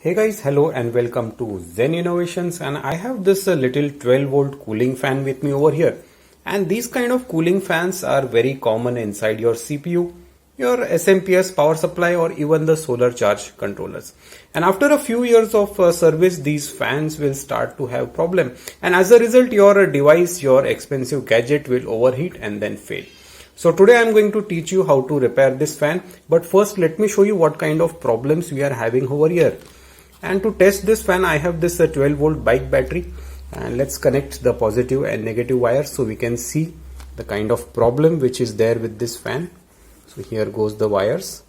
Hey guys, hello and welcome to Zen Innovations, and I have this little 12 volt cooling fan with me over here. And these kind of cooling fans are very common inside your CPU, your SMPS power supply, or even the solar charge controllers. And after a few years of service, these fans will start to have problem, and as a result your device, your expensive gadget will overheat and then fail. So today I am going to teach you how to repair this fan, but first let me show you what kind of problems we are having over here. And to test this fan, I have this 12 volt bike battery, and let's connect the positive and negative wires so we can see the kind of problem which is there with this fan. So here goes the wires,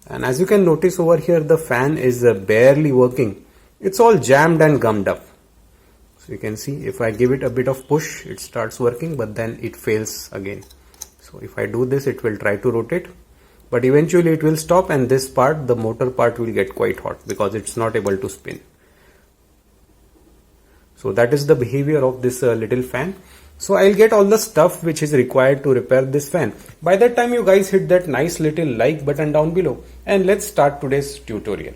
and as you can notice over here, the fan is barely working. It's all jammed and gummed up. So you can see if I give it a bit of push, it starts working, but then it fails again. So if I do this, it will try to rotate, but eventually it will stop, and this part, the motor part, will get quite hot because it's not able to spin. So that is the behavior of this little fan. So I'll get all the stuff which is required to repair this fan. By that time you guys hit that nice little like button down below, and let's start today's tutorial.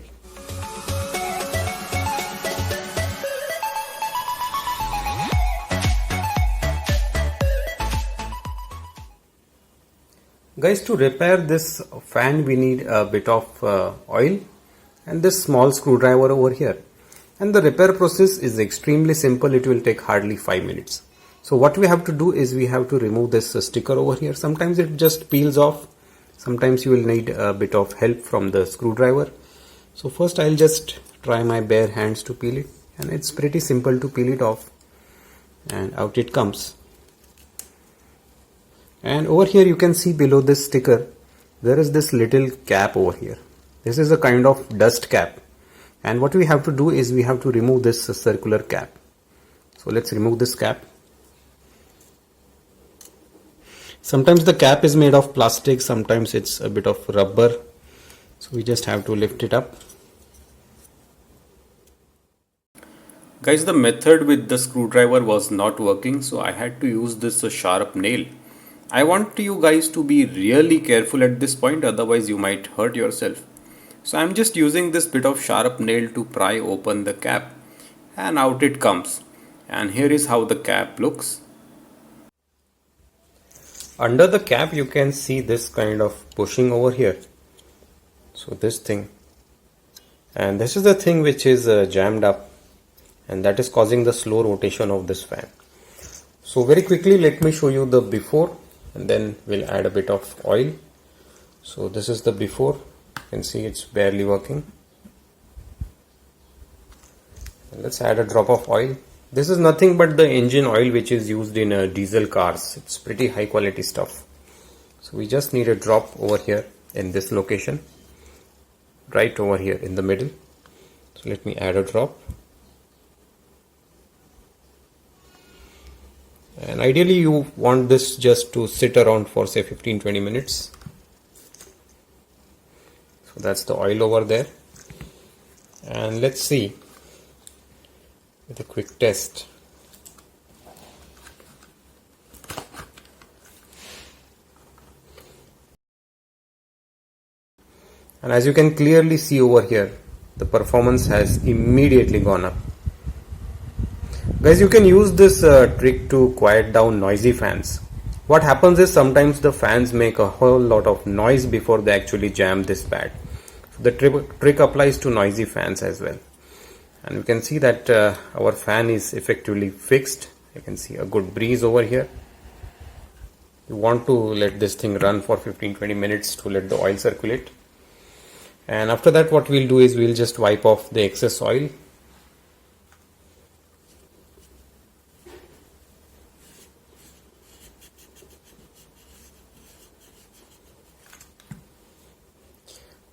Guys, to repair this fan we need a bit of oil and this small screwdriver over here. And the repair process is extremely simple. It will take hardly 5 minutes. So what we have to do is we have to remove this sticker over here. Sometimes it just peels off. Sometimes you will need a bit of help from the screwdriver. So first I'll just try my bare hands to peel it, and it's pretty simple to peel it off, and out it comes. And over here you can see below this sticker there is this little cap over here. This is a kind of dust cap, and what we have to do is we have to remove this circular cap. So let's remove this cap. Sometimes the cap is made of plastic, sometimes it's a bit of rubber, so we just have to lift it up. Guys, the method with the screwdriver was not working, so I had to use this sharp nail. I want you guys to be really careful at this point, otherwise you might hurt yourself. So I'm just using this bit of sharp nail to pry open the cap, and out it comes. And here is how the cap looks. Under the cap you can see this kind of bushing over here. So this thing, and this is the thing which is jammed up, and that is causing the slow rotation of this fan. So very quickly let me show you the before, and then we'll add a bit of oil. So this is the before. You can see it's barely working. And let's add a drop of oil. This is nothing but the engine oil which is used in diesel cars. It's pretty high quality stuff. So we just need a drop over here in this location, right over here in the middle. So let me add a drop. And ideally you want this just to sit around for say 15-20 minutes. So that's the oil over there. And let's see with a quick test. And as you can clearly see over here, the performance has immediately gone up. Guys, you can use this trick to quiet down noisy fans. What happens is sometimes the fans make a whole lot of noise before they actually jam this pad. So the trick applies to noisy fans as well. And you can see that our fan is effectively fixed. You can see a good breeze over here. You want to let this thing run for 15-20 minutes to let the oil circulate. And after that what we'll do is we'll just wipe off the excess oil.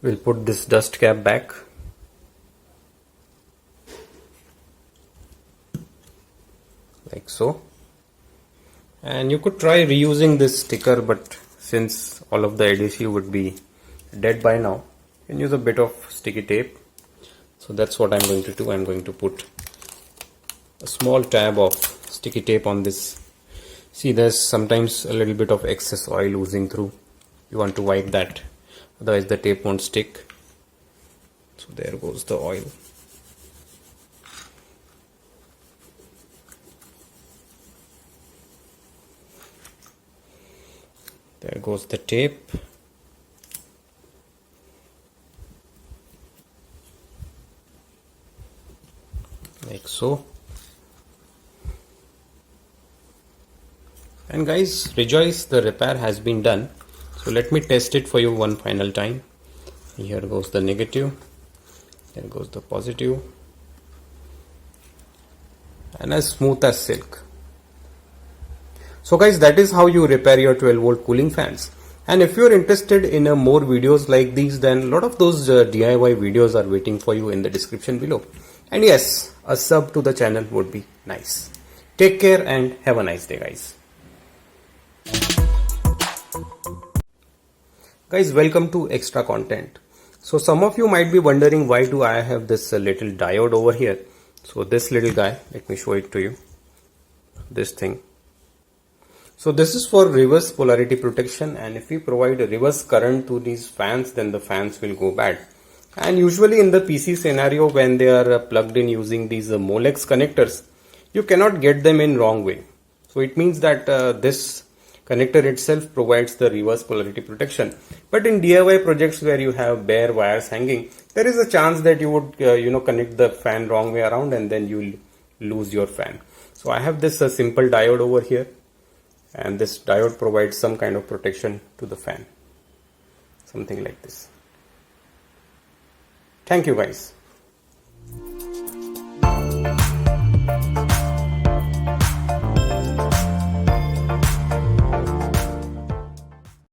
We'll put this dust cap back. Like so. And you could try reusing this sticker, but since all of the adhesive would be dead by now, you can use a bit of sticky tape. So that's what I'm going to do. I'm going to put a small tab of sticky tape on this. See, there's sometimes a little bit of excess oil oozing through. You want to wipe that, otherwise the tape won't stick. So there goes the oil. There goes the tape. Like so. And guys, rejoice, the repair has been done. So let me test it for you one final time. Here goes the negative. There goes the positive. And as smooth as silk. So guys, that is how you repair your 12 volt cooling fans. And if you're interested in more videos like these, then a lot of those DIY videos are waiting for you in the description below. And yes, a sub to the channel would be nice. Take care and have a nice day, guys. Guys, welcome to extra content. So some of you might be wondering, why do I have this little diode over here? So this little guy, let me show it to you. This thing. So this is for reverse polarity protection, and if we provide a reverse current to these fans, then the fans will go bad. And usually in the PC scenario, when they are plugged in using these Molex connectors, you cannot get them in wrong way. So it means that this connector itself provides the reverse polarity protection. But in DIY projects where you have bare wires hanging, there is a chance that you would connect the fan wrong way around, and then you will lose your fan. So I have this simple diode over here. And this diode provides some kind of protection to the fan. Something like this. Thank you guys.